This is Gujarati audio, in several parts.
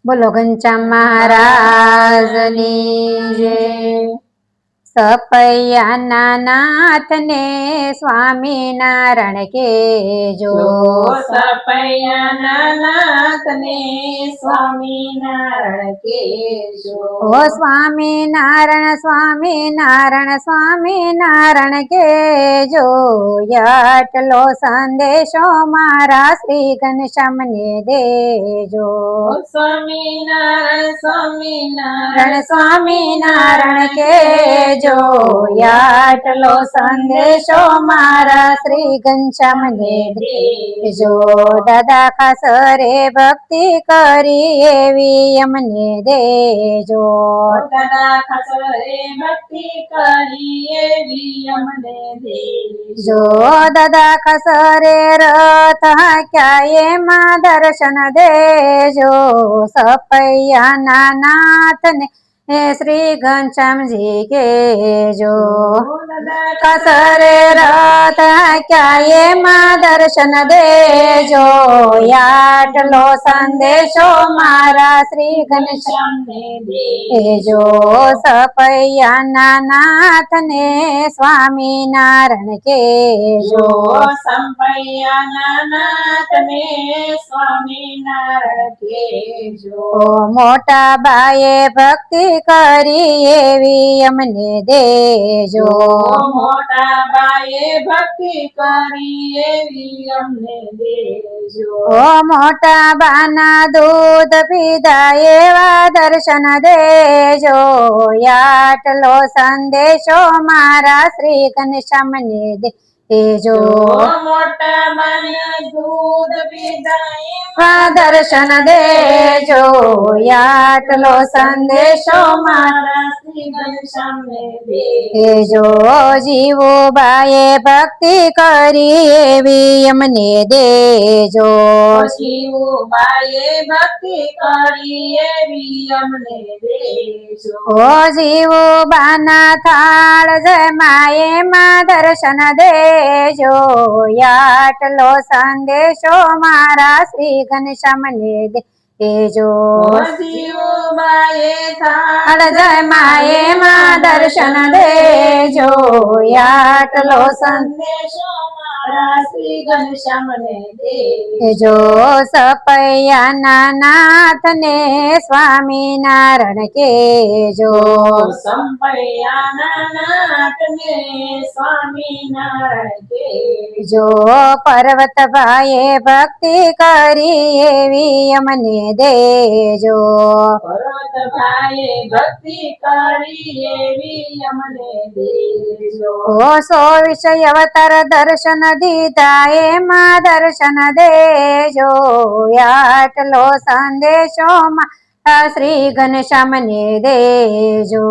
બોલો ઘનશ્યામ મહારાજની જય। સપૈયાના નાથને સ્વામિનારાયણ કેજો। સપૈયાના નાથને સ્વામિનારાયણ કેજો। ઓ સ્વામિનારાયણ સ્વામિનારાયણ સ્વામિનારાયણ કેજો। આટલો સંદેશો મારા શ્રી ઘનશ્યામને દેજો। સ્વામિનારાયણ સ્વામિનારાયણ સ્વામિનારાયણ કેજો। આટલો સંદેશો મારા શ્રી ઘનશ્યામને દેજો। દાદા ખાસ રે ભક્તિ કરી એવી અમને દેજો। દાદા ખાસ રે ભક્તિ કરી એવી અમને દેજો। દાદા ખાસ રે રથ હાંક્યા એમાં દર્શન દેજો। સપૈયાના નાથને શ્રી ઘનશ્યામજી કેજો। ખાસ રે રથ હાંક્યા એમાં દર્શન દેજો। આટલો સંદેશો મારા શ્રી ઘનશ્યામને દેજો। સપૈયાના નાથને સ્વામિનારાયણ કેજો। સપૈયાના નાથને સ્વામિનારાયણ કેજો। મોટા બાએ ભક્તિ કરી એવી અમને દેજો। મોટા બાએ ભક્તિ કરી એવી અમને દેજો। મોટા બાના દૂધ પીધા એવા દર્શન દેજો। આટલો સંદેશો મારા શ્રી ઘનશ્યામને દેજો। મોટા બાના દૂધ પીધા એવા દર્શન દેજો। આટલો સંદેશો મારા શ્રી ઘનશ્યામને દેજો। જીવો બાએ ભક્તિ કરી એવી અમને દેજો। જીવુબાએ ભક્તિ કરી એવી અમને દેજો। જીવો બાના થાળ જમાય એમાં દર્શન દેજો। આટલો સંદેશો મારા શ્રી ઘનશ્યામને દેજો। જીવુબાએ થાળ જમાય એમાં દર્શન દેજો। આટલો સંદેશો મારા શ્રી ઘનશ્યામને દેજો। સપૈયાના નાથને સ્વામિનારાયણ કેજો। સપૈયાના નાથને સ્વામિનારાયણ કેજો। પર્વત ભાઈએ ભક્તિ કરી એવી અમને દેજો। પર્વત ભાઈએ ભક્તિ કરી એવી અમને દેજો। સો વિષય અવતાર દર્શન દીધા એમાં દર્શન દેજો। આટલો સંદેશો મારા શ્રી ઘનશ્યામને દેજો।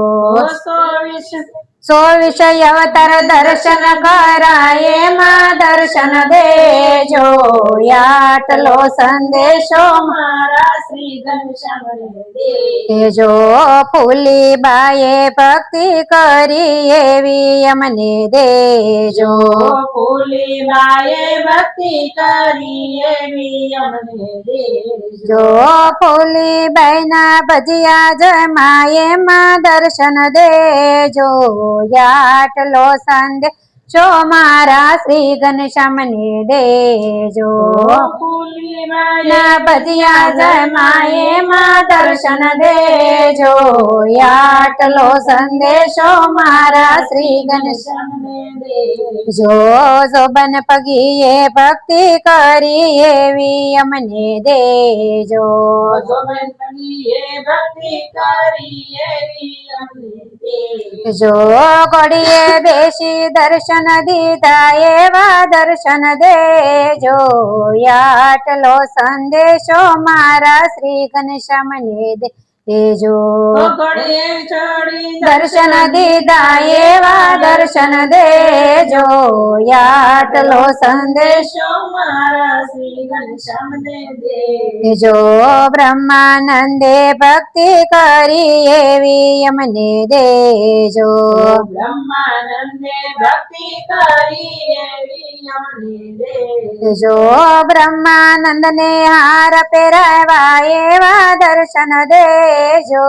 સો વિષય અવતાર દર્શન કરાય એમાં દર્શન દેજો। આટલો સંદેશો મારા શ્રી ઘનશ્યામને દેજો। ફૂલી બાએ ભક્તિ કરી એવી અમને દેજો। ફૂલી બાએ ભક્તિ કરી એવી અમને દેજો। ફૂલી બાઈના ભજીયા જમાય એમાં દર્શન દેજો। આટલો સંદેશો મારા શ્રી ઘનશ્યામને દેજો। ફૂલી ના ભજીયા જમાય એમાં દર્શન દેજો। આટલો સંદેશો મારા શ્રી ઘનશ્યામને દેજો। જોબન પગીએ ભક્તિ કરી એવી અમને દેજો। જોબન પગીએ ભક્તિ કરી એવી અમને જો ઘડીએ બેસી દર્શન દીધા એવા દર્શન દેજો। આટલો સંદેશો મારા શ્રી ઘનશ્યામને જો ઘોડીએ ચડી દર્શન દીધા એવા દર્શન દેજો આટલો સંદેશ દેશો મારા શ્રી ઘનશ્યામને દે જો બ્રહ્માનંદે ભક્તિ કરી એવી અમને દેજો બ્રહ્માનંદે ભક્તિ કરી એવી અમને દે જો બ્રહ્માનંદ ને હાર પહેરાવા એવા દર્શન દેજો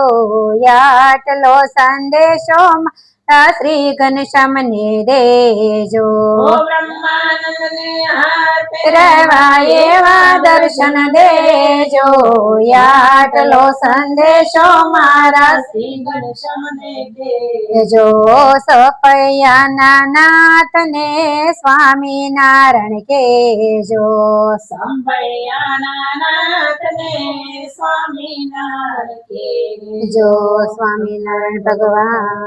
આટલો સંદેશો મારા શ્રી ઘનશ્યામને દેજો બ્રહ્માનંદને હાર રહેવા એવા દર્શન દેજો આટલો સંદેશો મારા શ્રી ઘનશ્યામને દે જો સપૈયાના નાથને સ્વામિનારાયણ કેજો સંભળ્યાના નાથને સ્વામિનારાયણ કે જો સ્વામિનારાયણ ભગવાન